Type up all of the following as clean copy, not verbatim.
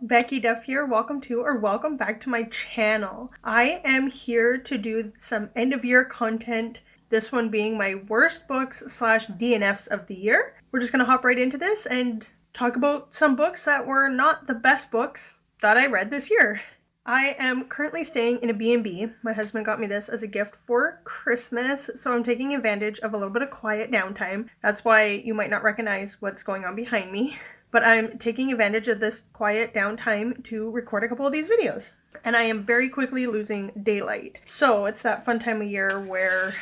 Becky Duff here. Welcome back to my channel. I am here to do some end of year content, this one being my worst books / DNFs of the year. We're just gonna hop right into this and talk about some books that were not the best books that I read this year. I am currently staying in a B&B. My husband got me this as a gift for Christmas, so I'm taking advantage of a little bit of quiet downtime. That's why you might not recognize what's going on behind me. But I'm taking advantage of this quiet downtime to record a couple of these videos. And I am very quickly losing daylight. So it's that fun time of year where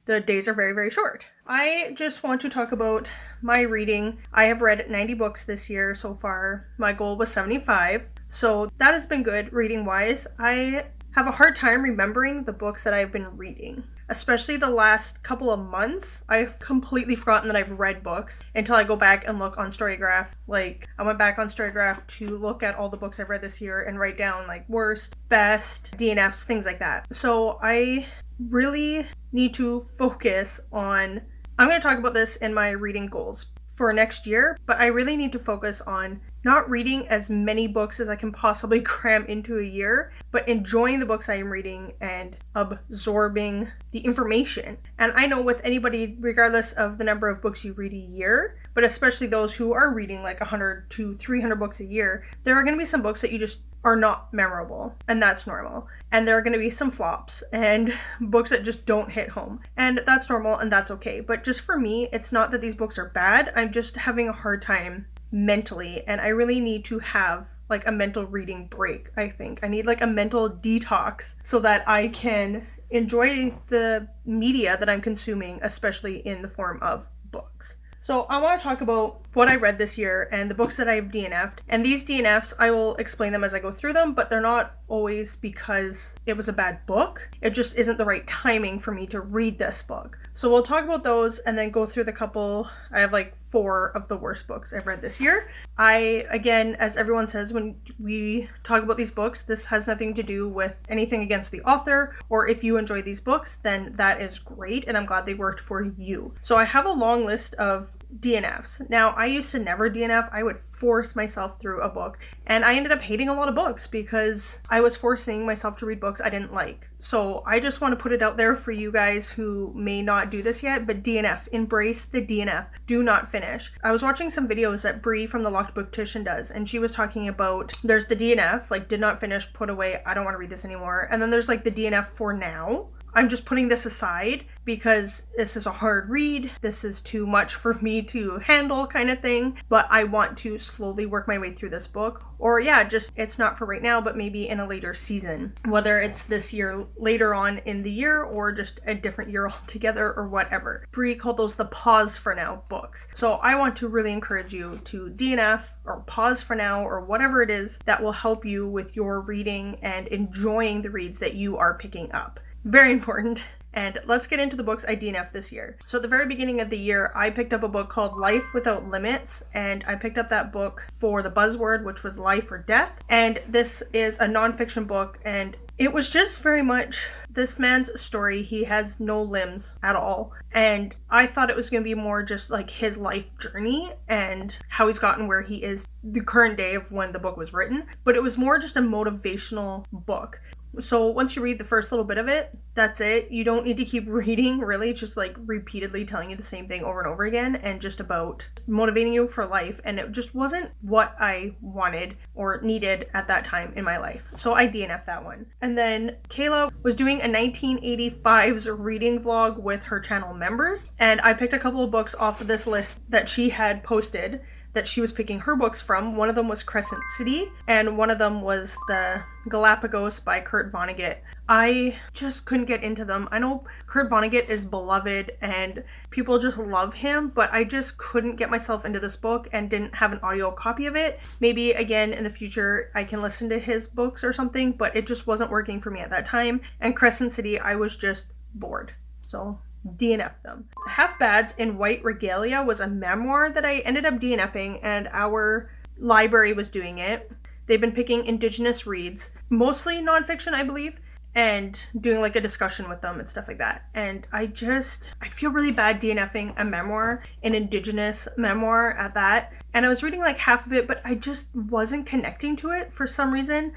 the days are very, very short. I just want to talk about my reading. I have read 90 books this year so far. My goal was 75. So that has been good reading wise. I have a hard time remembering the books that I've been reading. Especially the last couple of months, I've completely forgotten that I've read books until I go back and look on Storygraph. Like, I went back on Storygraph to look at all the books I've read this year and write down like worst, best, DNFs, things like that. So I really need to focus on, I'm going to talk about this in my reading goals for next year, but I really need to focus on not reading as many books as I can possibly cram into a year, but enjoying the books I am reading and absorbing the information. And I know with anybody, regardless of the number of books you read a year, but especially those who are reading like 100 to 300 books a year, there are going to be some books that you just are not memorable, and that's normal. And there are going to be some flops and books that just don't hit home, and that's normal and that's okay. But just for me, it's not that these books are bad, I'm just having a hard time mentally, and I really need to have like a mental reading break. I think I need like a mental detox so that I can enjoy the media that I'm consuming, especially in the form of books. So I want to talk about what I read this year and the books that I've DNF'd. And these DNFs, I will explain them as I go through them, but they're not always because it was a bad book. It just isn't the right timing for me to read this book. So we'll talk about those and then go through the couple. I have like 4 of the worst books I've read this year. Again, as everyone says, when we talk about these books, this has nothing to do with anything against the author, or if you enjoy these books, then that is great, and I'm glad they worked for you. So I have a long list of DNFs. Now, I used to never DNF. I would force myself through a book, and I ended up hating a lot of books because I was forcing myself to read books I didn't like. So I just want to put it out there for you guys who may not do this yet, but DNF, embrace the DNF. Do not finish. I was watching some videos that Bree from the Locked Booktician does, and she was talking about there's the DNF, like did not finish, put away, I don't want to read this anymore. And then there's like the DNF for now. I'm just putting this aside because this is a hard read. This is too much for me to handle kind of thing. But I want to slowly work my way through this book. Or yeah, just it's not for right now, but maybe in a later season. Whether it's this year, later on in the year, or just a different year altogether or whatever. Bree called those the pause for now books. So I want to really encourage you to DNF or pause for now or whatever it is that will help you with your reading and enjoying the reads that you are picking up. Very important. And let's get into the books I DNF'd this year. So at the very beginning of the year, I picked up a book called Life Without Limits, and I picked up that book for the buzzword, which was life or death. And this is a nonfiction book, and it was just very much this man's story. He has no limbs at all. And I thought it was going to be more just like his life journey and how he's gotten where he is the current day of when the book was written. But it was more just a motivational book. So once you read the first little bit of it, that's it. You don't need to keep reading, really. It's just like repeatedly telling you the same thing over and over again and just about motivating you for life. And it just wasn't what I wanted or needed at that time in my life. So I DNF'd that one. And then Kayla was doing a 1985's reading vlog with her channel members. And I picked a couple of books off of this list that she had posted that she was picking her books from. One of them was Crescent City, and one of them was The Galapagos by Kurt Vonnegut. I just couldn't get into them. I know Kurt Vonnegut is beloved and people just love him, but I just couldn't get myself into this book and didn't have an audio copy of it. Maybe again in the future I can listen to his books or something, but it just wasn't working for me at that time. And Crescent City, I was just bored. So DNF them. Half Bads in White Regalia was a memoir that I ended up DNFing, and our library was doing it. They've been picking Indigenous reads, mostly nonfiction, I believe, and doing like a discussion with them and stuff like that. And I feel really bad DNFing a memoir, an Indigenous memoir at that. And I was reading like half of it, but I just wasn't connecting to it for some reason.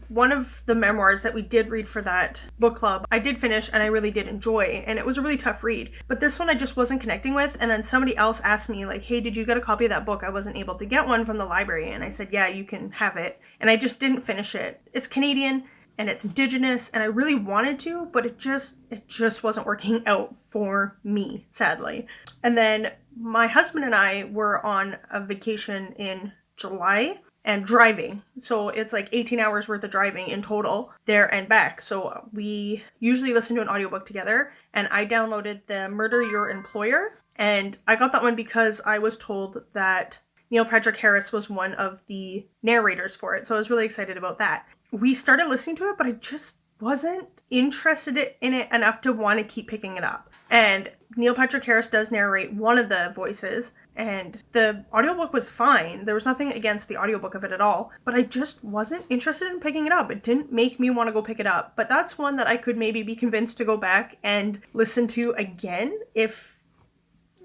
One of the memoirs that we did read for that book club, I did finish and I really did enjoy, and it was a really tough read. But this one I just wasn't connecting with, and then somebody else asked me like, hey, did you get a copy of that book? I wasn't able to get one from the library, and I said, yeah, you can have it. And I just didn't finish it. It's Canadian and it's Indigenous, and I really wanted to, but it just wasn't working out for me, sadly. And then my husband and I were on a vacation in July and driving. So it's like 18 hours worth of driving in total there and back. So we usually listen to an audiobook together, and I downloaded the Murder Your Employer, and I got that one because I was told that Neil Patrick Harris was one of the narrators for it. So I was really excited about that. We started listening to it, but I just wasn't interested in it enough to want to keep picking it up. And Neil Patrick Harris does narrate one of the voices, and the audiobook was fine. There was nothing against the audiobook of it at all, but I just wasn't interested in picking it up. It didn't make me want to go pick it up. But that's one that I could maybe be convinced to go back and listen to again if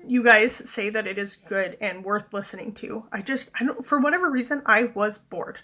you guys say that it is good and worth listening to. I don't, for whatever reason, I was bored.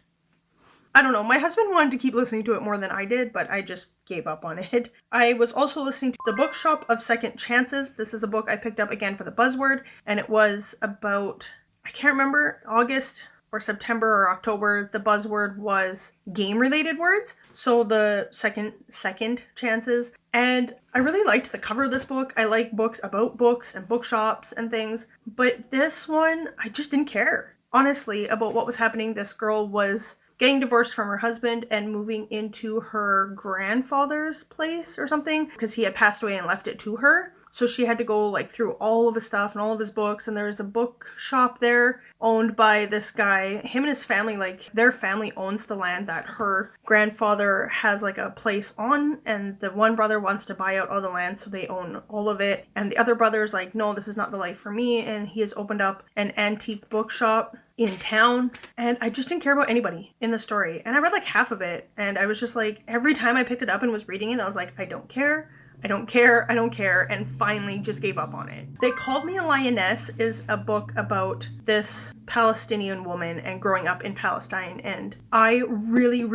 I don't know, my husband wanted to keep listening to it more than I did, but I just gave up on it. I was also listening to The Bookshop of Second Chances. This is a book I picked up again for the buzzword, and it was about, I can't remember, August or September or October. The buzzword was game-related words, so the second chances. And I really liked the cover of this book. I like books about books and bookshops and things, but this one, I just didn't care, honestly, about what was happening. This girl was getting divorced from her husband and moving into her grandfather's place or something because he had passed away and left it to her. So she had to go like through all of his stuff and all of his books, and there's a bookshop there owned by this guy. Him and his family, like their family owns the land that her grandfather has like a place on, and the one brother wants to buy out all the land so they own all of it. And the other brother's like, no, this is not the life for me, and he has opened up an antique bookshop in town, and I just didn't care about anybody in the story. And I read like half of it, and I was just like, every time I picked it up and was reading it, I was like, I don't care, and finally just gave up on it. They Called Me a Lioness is a book about this Palestinian woman and growing up in Palestine, and I really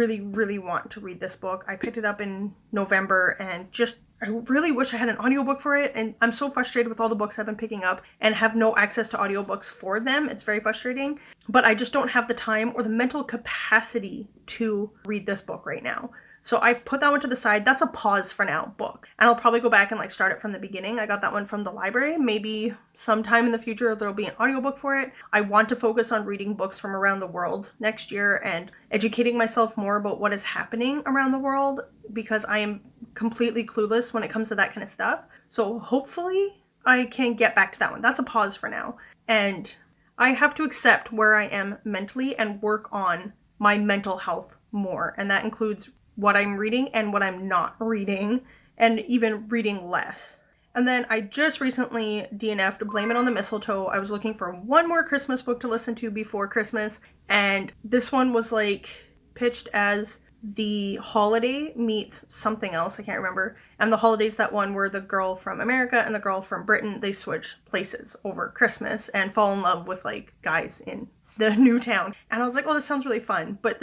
want to read this book. I picked it up in November, and I really wish I had an audiobook for it, and I'm so frustrated with all the books I've been picking up and have no access to audiobooks for them. It's very frustrating, but I just don't have the time or the mental capacity to read this book right now. So I've put that one to the side. That's a pause for now book. And I'll probably go back and like start it from the beginning. I got that one from the library. Maybe sometime in the future there'll be an audiobook for it. I want to focus on reading books from around the world next year and educating myself more about what is happening around the world, because I am completely clueless when it comes to that kind of stuff. So hopefully I can get back to that one. That's a pause for now. And I have to accept where I am mentally and work on my mental health more. And that includes what I'm reading and what I'm not reading, and even reading less. And then I just recently DNF'd Blame It on the Mistletoe. I was looking for one more Christmas book to listen to before Christmas, and this one was like pitched as The Holiday meets something else, I can't remember. And The Holiday's that one where the girl from America and the girl from Britain, they switch places over Christmas and fall in love with like guys in the new town. And I was like, oh, this sounds really fun. But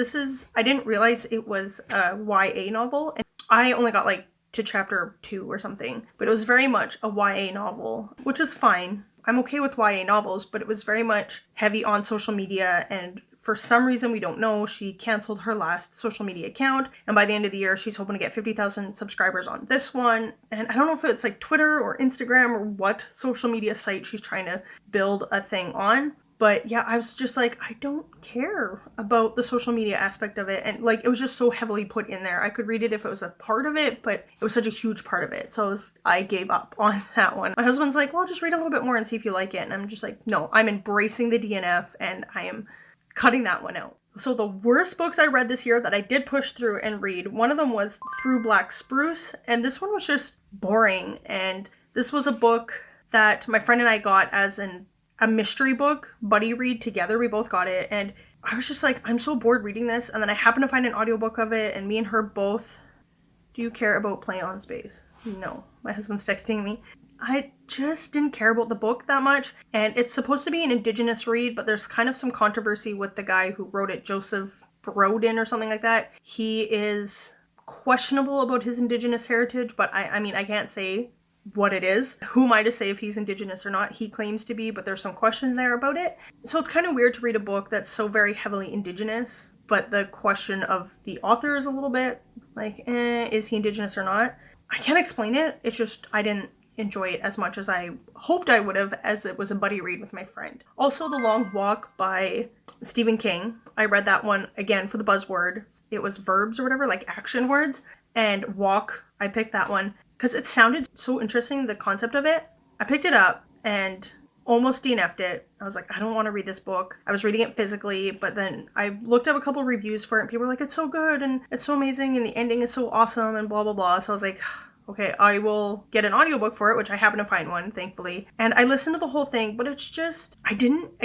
I didn't realize it was a YA novel. And I only got like to chapter 2 or something. But it was very much a YA novel, which is fine. I'm okay with YA novels, but it was very much heavy on social media. And for some reason, we don't know, she canceled her last social media account. And by the end of the year, she's hoping to get 50,000 subscribers on this one. And I don't know if it's like Twitter or Instagram or what social media site she's trying to build a thing on. But yeah, I was just like, I don't care about the social media aspect of it. And like, it was just so heavily put in there. I could read it if it was a part of it, but it was such a huge part of it. So I gave up on that one. My husband's like, well, just read a little bit more and see if you like it. And I'm just like, no, I'm embracing the DNF and I am cutting that one out. So the worst books I read this year that I did push through and read, one of them was Through Black Spruce. And this one was just boring. And this was a book that my friend and I got as a mystery book buddy read together. We both got it, and I was just like, I'm so bored reading this. And then I happened to find an audiobook of it, and me and her both, Do you care about Play on Space? No. My husband's texting me. I just didn't care about the book that much, and it's supposed to be an Indigenous read, but there's kind of some controversy with the guy who wrote it, Joseph Broden or something like that. He is questionable about his Indigenous heritage, but I mean, I can't say what it is. Who am I to say if he's Indigenous or not? He claims to be, but there's some question there about it. So it's kind of weird to read a book that's so very heavily Indigenous, but the question of the author is a little bit like, is he Indigenous or not? I can't explain it. It's just, I didn't enjoy it as much as I hoped I would have, as it was a buddy read with my friend. Also, The Long Walk by Stephen King. I read that one again for the buzzword. It was verbs or whatever, like action words. And walk, I picked that one because it sounded so interesting, the concept of it. I picked it up and almost DNF'd it. I was like, I don't want to read this book. I was reading it physically, but then I looked up a couple reviews for it and people were like, it's so good and it's so amazing and the ending is so awesome and blah, blah, blah. So I was like, okay, I will get an audiobook for it, which I happen to find one, thankfully. And I listened to the whole thing, but it's just, I didn't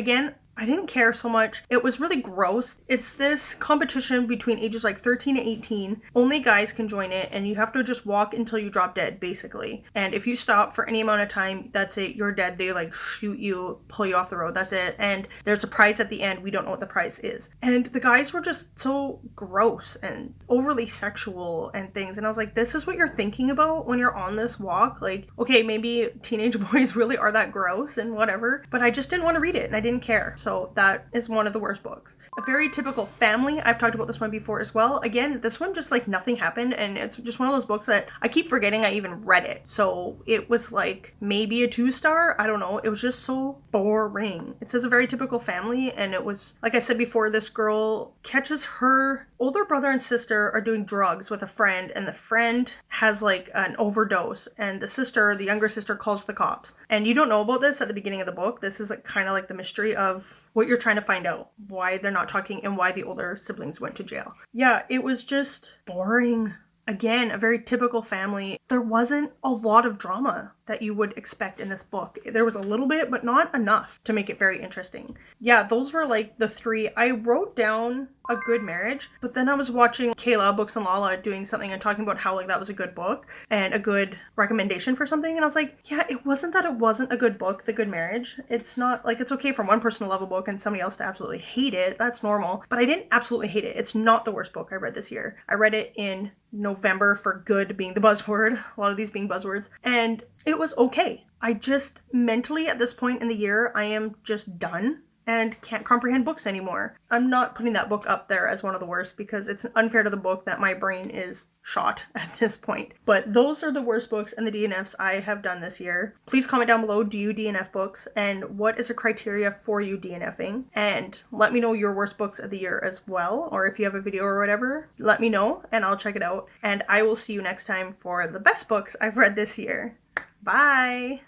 care so much. It was really gross. It's this competition between ages like 13 and 18. Only guys can join it, and you have to just walk until you drop dead, basically. And if you stop for any amount of time, that's it. You're dead. They like shoot you, pull you off the road. That's it. And there's a prize at the end. We don't know what the prize is. And the guys were just so gross and overly sexual and things. And I was like, this is what you're thinking about when you're on this walk? Like, okay, maybe teenage boys really are that gross and whatever, but I just didn't want to read it and I didn't care. So that is one of the worst books. A Very Typical Family. I've talked about this one before as well. Again, this one just like nothing happened, and it's just one of those books that I keep forgetting I even read it. So it was like maybe a 2-star. I don't know. It was just so boring. It says A Very Typical Family, and it was, like I said before, this girl catches her older brother and sister are doing drugs with a friend, and the friend has like an overdose, and the younger sister, calls the cops. And you don't know about this at the beginning of the book. This is like kind of like the mystery of what you're trying to find out, why they're not talking and why the older siblings went to jail. Yeah, it was just boring. Again, a very typical family. There wasn't a lot of drama that you would expect in this book. There was a little bit, but not enough to make it very interesting. Yeah, those were like the 3. I wrote down A Good Marriage, but then I was watching Kayla, Books and Lala, doing something and talking about how like that was a good book and a good recommendation for something. And I was like, yeah, it wasn't that it wasn't a good book, The Good Marriage. It's not like, it's okay for one person to love a book and somebody else to absolutely hate it. That's normal. But I didn't absolutely hate it. It's not the worst book I read this year. I read it in November, for good being the buzzword, a lot of these being buzzwords, and it was okay. I just mentally at this point in the year, I am just done and can't comprehend books anymore. I'm not putting that book up there as one of the worst because it's unfair to the book that my brain is shot at this point. But those are the worst books and the DNFs I have done this year. Please comment down below, do you DNF books? And what is a criteria for you DNFing? And let me know your worst books of the year as well. Or if you have a video or whatever, let me know and I'll check it out. And I will see you next time for the best books I've read this year. Bye!